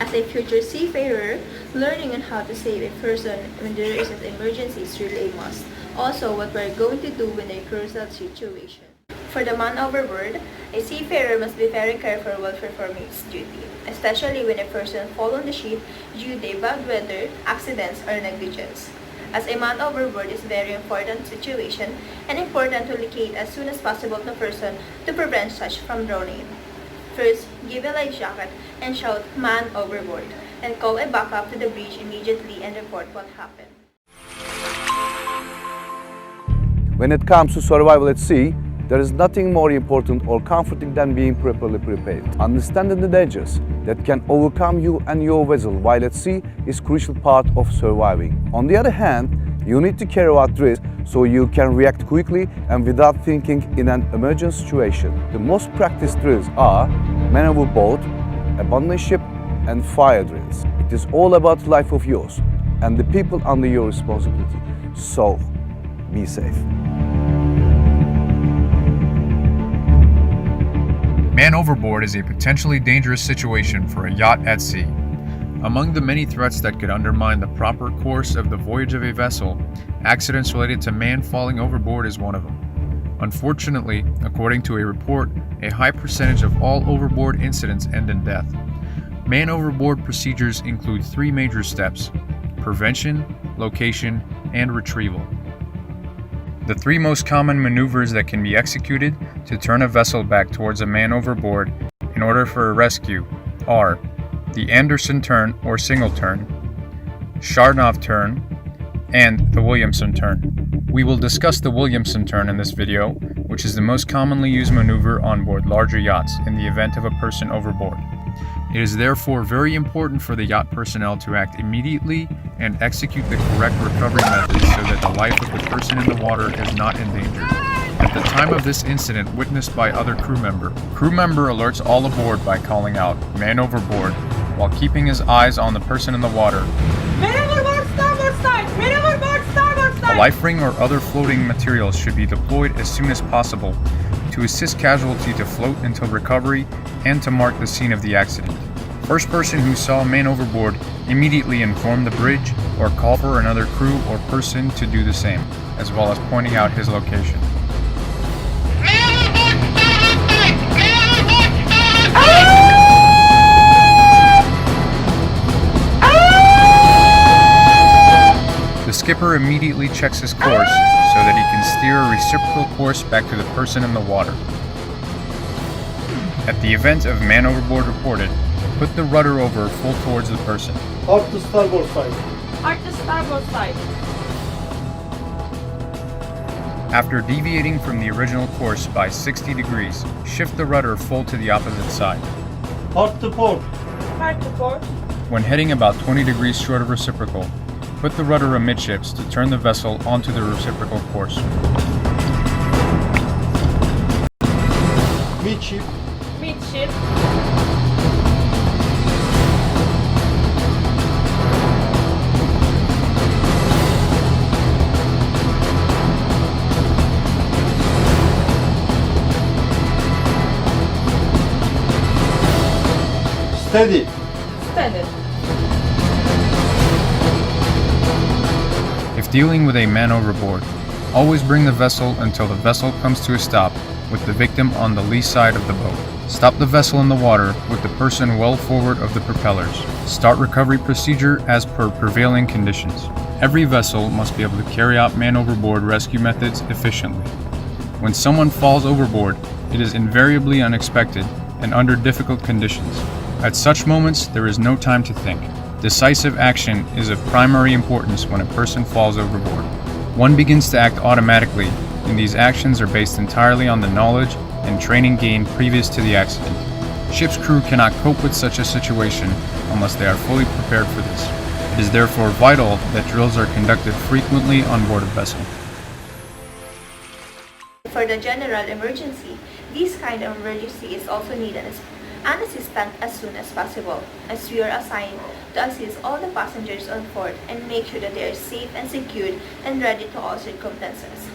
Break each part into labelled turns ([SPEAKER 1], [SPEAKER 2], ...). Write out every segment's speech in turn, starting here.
[SPEAKER 1] As a future seafarer, learning on how to save a person when there is an emergency is really a must. Also, what we're going to do in a crucial situation. For the man overboard, a seafarer must be very careful while performing his duty, especially when a person falls on the ship due to bad weather, accidents, or negligence. As a man overboard is a very important situation and important to locate as soon as possible the person to prevent such from drowning. First, give a life jacket and shout "man overboard" and call a backup to the bridge immediately and report what happened.
[SPEAKER 2] When it comes to survival at sea, there is nothing more important or comforting than being properly prepared. Understanding the dangers that can overcome you and your vessel while at sea is a crucial part of surviving. On the other hand, you need to carry out risks so you can react quickly and without thinking in an emergency situation. The most practiced drills are man overboard, abandon ship, and fire drills. It is all about the life of yours and the people under your responsibility. So, be safe.
[SPEAKER 3] Man overboard is a potentially dangerous situation for a yacht at sea. Among the many threats that could undermine the proper course of the voyage of a vessel, accidents related to man falling overboard is one of them. Unfortunately, according to a report, a high percentage of all overboard incidents end in death. Man overboard procedures include 3 major steps: prevention, location, and retrieval. The 3 most common maneuvers that can be executed to turn a vessel back towards a man overboard in order for a rescue are the Anderson turn or single turn, Sharnoff turn, and the Williamson turn. We will discuss the Williamson turn in this video, which is the most commonly used maneuver on board larger yachts in the event of a person overboard. It is therefore very important for the yacht personnel to act immediately and execute the correct recovery methods so that the life of the person in the water is not endangered. At the time of this incident witnessed by other crew member alerts all aboard by calling out "man overboard" while keeping his eyes on the person in the water.
[SPEAKER 4] Man overboard, starboard side! Man overboard, starboard side!
[SPEAKER 3] A life ring or other floating materials should be deployed as soon as possible to assist casualty to float until recovery and to mark the scene of the accident. First person who saw a man overboard immediately inform the bridge or call for another crew or person to do the same, as well as pointing out his location. The skipper immediately checks his course so that he can steer a reciprocal course back to the person in the water. At the event of man overboard reported, put the rudder over full towards the person.
[SPEAKER 5] Hard to starboard side.
[SPEAKER 4] Hard to starboard side.
[SPEAKER 3] After deviating from the original course by 60 degrees, shift the rudder full to the opposite side.
[SPEAKER 5] Hard to port.
[SPEAKER 4] Hard to port.
[SPEAKER 3] When heading about 20 degrees short of reciprocal, put the rudder amidships to turn the vessel onto the reciprocal course.
[SPEAKER 5] Midship.
[SPEAKER 4] Midship.
[SPEAKER 5] Steady.
[SPEAKER 4] Steady.
[SPEAKER 3] If dealing with a man overboard, always bring the vessel until the vessel comes to a stop with the victim on the lee side of the boat. Stop the vessel in the water with the person well forward of the propellers. Start recovery procedure as per prevailing conditions. Every vessel must be able to carry out man overboard rescue methods efficiently. When someone falls overboard, it is invariably unexpected and under difficult conditions. At such moments, there is no time to think. Decisive action is of primary importance when a person falls overboard. One begins to act automatically, and these actions are based entirely on the knowledge and training gained previous to the accident. Ship's crew cannot cope with such a situation unless they are fully prepared for this. It is therefore vital that drills are conducted frequently on board a vessel.
[SPEAKER 1] For the general emergency, this kind of emergency is also needed an assistant as soon as possible, as we are assigned to assist all the passengers on board and make sure that they are safe and secured and ready to all circumstances.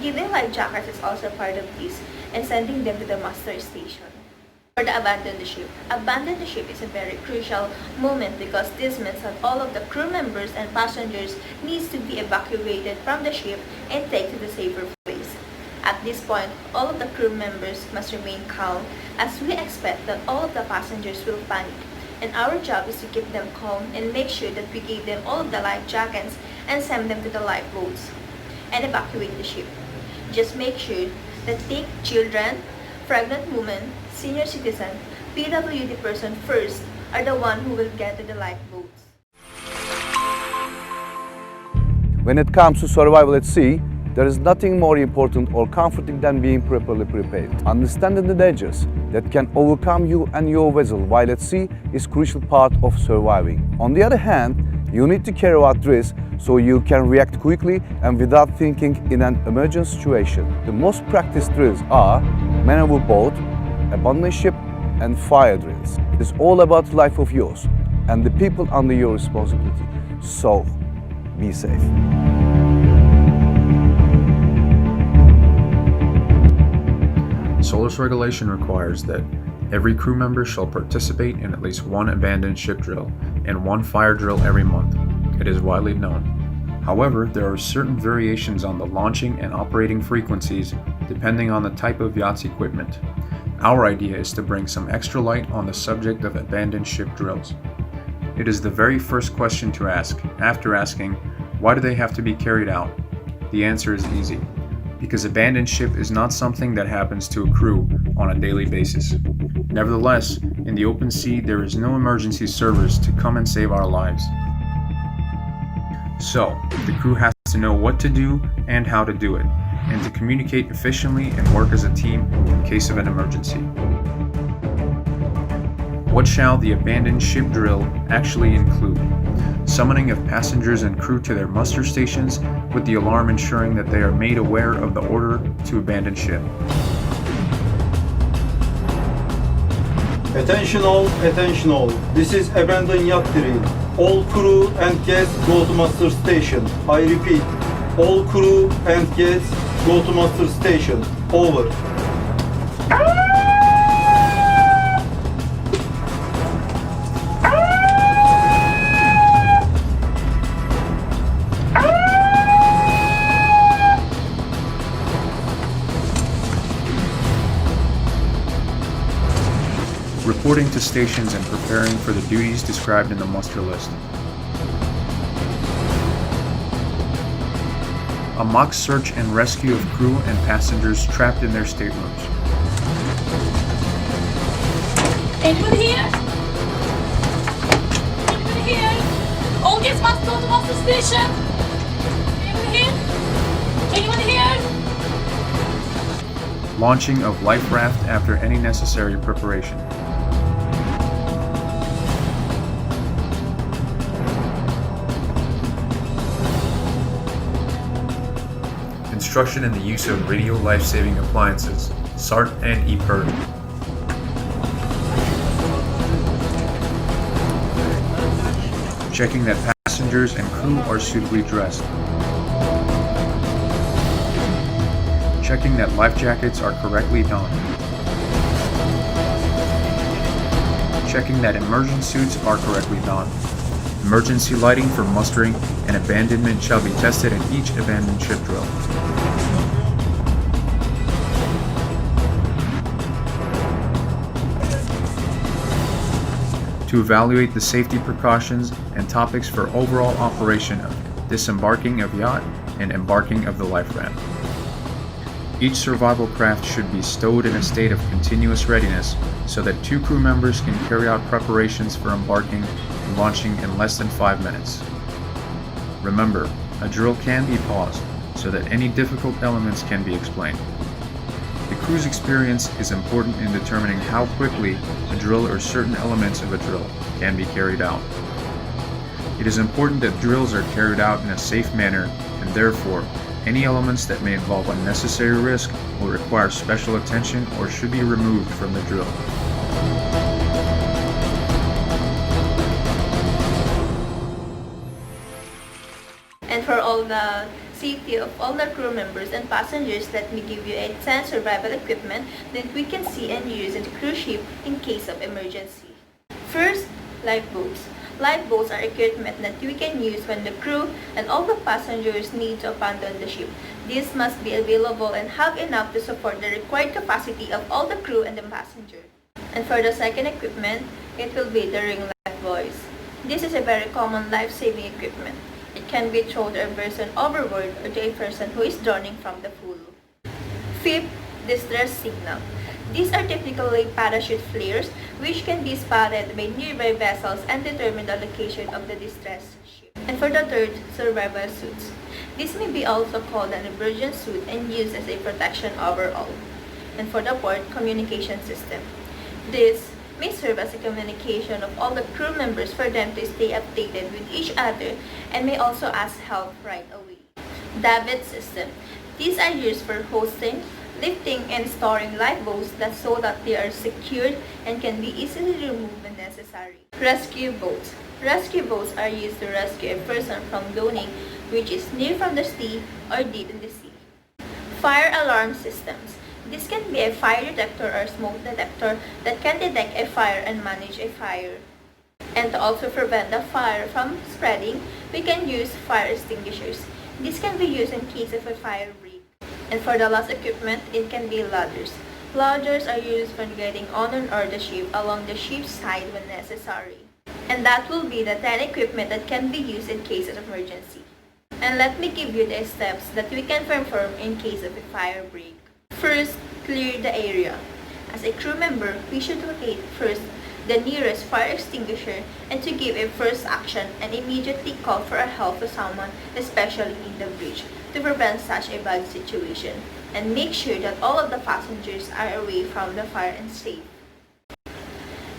[SPEAKER 1] Giving life jackets is also part of this and sending them to the master station. For the abandon the ship. Abandon the ship is a very crucial moment because this means that all of the crew members and passengers needs to be evacuated from the ship and taken to the safer place. At this point, all of the crew members must remain calm as we expect that all of the passengers will panic. And our job is to keep them calm and make sure that we give them all of the life jackets and send them to the lifeboats and evacuate the ship. Just make sure that take children, pregnant women, senior citizen, PWD person first are the one who will get to the lifeboats.
[SPEAKER 2] When it comes to survival at sea, there is nothing more important or comforting than being properly prepared. Understanding the dangers that can overcome you and your vessel while at sea is a crucial part of surviving. On the other hand, you need to carry out drills so you can react quickly and without thinking in an emergency situation. The most practiced drills are maneuver boat, abandon ship, and fire drills. It is all about the life of yours and the people under your responsibility. So, be safe.
[SPEAKER 3] SOLAS regulation requires that every crew member shall participate in at least one abandoned ship drill and one fire drill every month. It is widely known. However, there are certain variations on the launching and operating frequencies depending on the type of yacht's equipment. Our idea is to bring some extra light on the subject of abandoned ship drills. It is the very first question to ask, after asking, why do they have to be carried out? The answer is easy. Because abandoned ship is not something that happens to a crew on a daily basis. Nevertheless, in the open sea, there is no emergency service to come and save our lives. So, the crew has to know what to do and how to do it, and to communicate efficiently and work as a team in case of an emergency. What shall the abandoned ship drill actually include? Summoning of passengers and crew to their muster stations, with the alarm ensuring that they are made aware of the order to abandon ship.
[SPEAKER 5] Attention all. This is abandoned yacht drill. All crew and guests go to master station. I repeat, all crew and guests go to master station. Over.
[SPEAKER 3] Reporting to stations and preparing for the duties described in the muster list. A mock search and rescue of crew and passengers trapped in their staterooms.
[SPEAKER 4] Anyone here? Anyone here? All guests must go to master station. Anyone here? Anyone here?
[SPEAKER 3] Launching of life raft after any necessary preparation. Instruction in the use of radio life-saving appliances, SART and EPIRB. Checking that passengers and crew are suitably dressed. Checking that life jackets are correctly donned. Checking that immersion suits are correctly donned. Emergency lighting for mustering and abandonment shall be tested at each abandoned ship drill. To evaluate the safety precautions and topics for overall operation of disembarking of yacht and embarking of the life raft. Each survival craft should be stowed in a state of continuous readiness so that 2 crew members can carry out preparations for embarking and launching in less than 5 minutes. Remember, a drill can be paused so that any difficult elements can be explained. The crew's experience is important in determining how quickly a drill or certain elements of a drill can be carried out. It is important that drills are carried out in a safe manner, and therefore, any elements that may involve unnecessary risk will require special attention or should be removed from the drill.
[SPEAKER 1] And for all the safety of all the crew members and passengers, let me give you a 10 survival equipment that we can see and use in the cruise ship in case of emergency. First, lifeboats. Lifeboats are equipment that we can use when the crew and all the passengers need to abandon the ship. These must be available and have enough to support the required capacity of all the crew and the passenger. And for the second equipment, it will be the ring life buoys. This is a very common life-saving equipment. It can be thrown to a person overboard or to a person who is drowning from the pool. Fifth, distress signal. These are typically parachute flares which can be spotted by nearby vessels and determine the location of the distressed ship. And for the third, survival suits. This may be also called an emergency suit and used as a protection overall. And for the fourth, communication system. This may serve as a communication of all the crew members for them to stay updated with each other and may also ask help right away. Davit system. These are used for hosting, lifting, and storing lifeboats so that they are secured and can be easily removed when necessary. Rescue boats. Rescue boats are used to rescue a person from drowning which is near from the sea or deep in the sea. Fire alarm systems. This can be a fire detector or smoke detector that can detect a fire and manage a fire. And to also prevent the fire from spreading, we can use fire extinguishers. This can be used in case of a fire break. And for the last equipment, it can be ladders. Ladders are used for getting on and off the ship along the ship's side when necessary. And that will be the 10 equipment that can be used in cases of emergency. And let me give you the steps that we can perform in case of a fire break. First, clear the area. As a crew member, we should locate first the nearest fire extinguisher and to give a first action and immediately call for help to someone, especially in the bridge, to prevent such a bad situation. And make sure that all of the passengers are away from the fire and safe.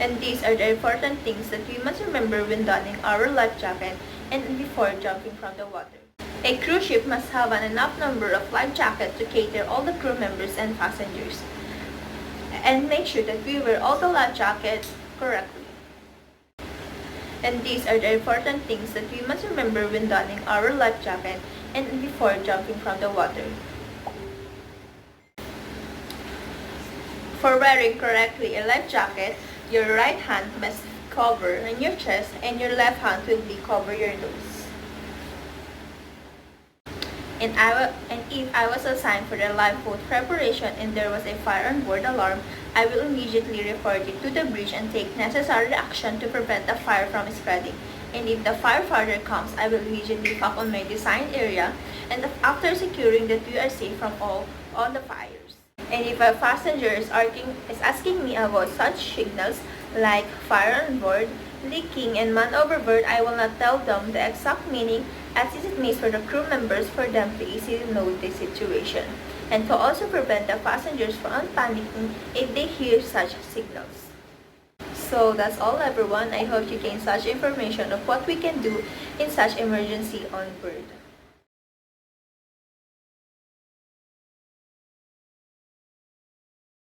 [SPEAKER 1] And these are the important things that we must remember when donning our life jacket and before jumping from the water. A cruise ship must have an enough number of life jackets to cater all the crew members and passengers. And make sure that we wear all the life jackets correctly. And these are the important things that we must remember when donning our life jacket and before jumping from the water. For wearing correctly a life jacket, your right hand must cover your chest and your left hand will be cover your nose. And if I was assigned for the lifeboat preparation and there was a fire on board alarm, I will immediately report it to the bridge and take necessary action to prevent the fire from spreading. And if the firefighter comes, I will immediately pack on my designed area and after securing that we are safe from all the fires. And if a passenger is asking me about such signals like fire on board, leaking, and man overboard, I will not tell them the exact meaning as it means for the crew members for them to easily know the situation. And to also prevent the passengers from panicking if they hear such signals. So that's all everyone. I hope you gained such information of what we can do in such emergency on board.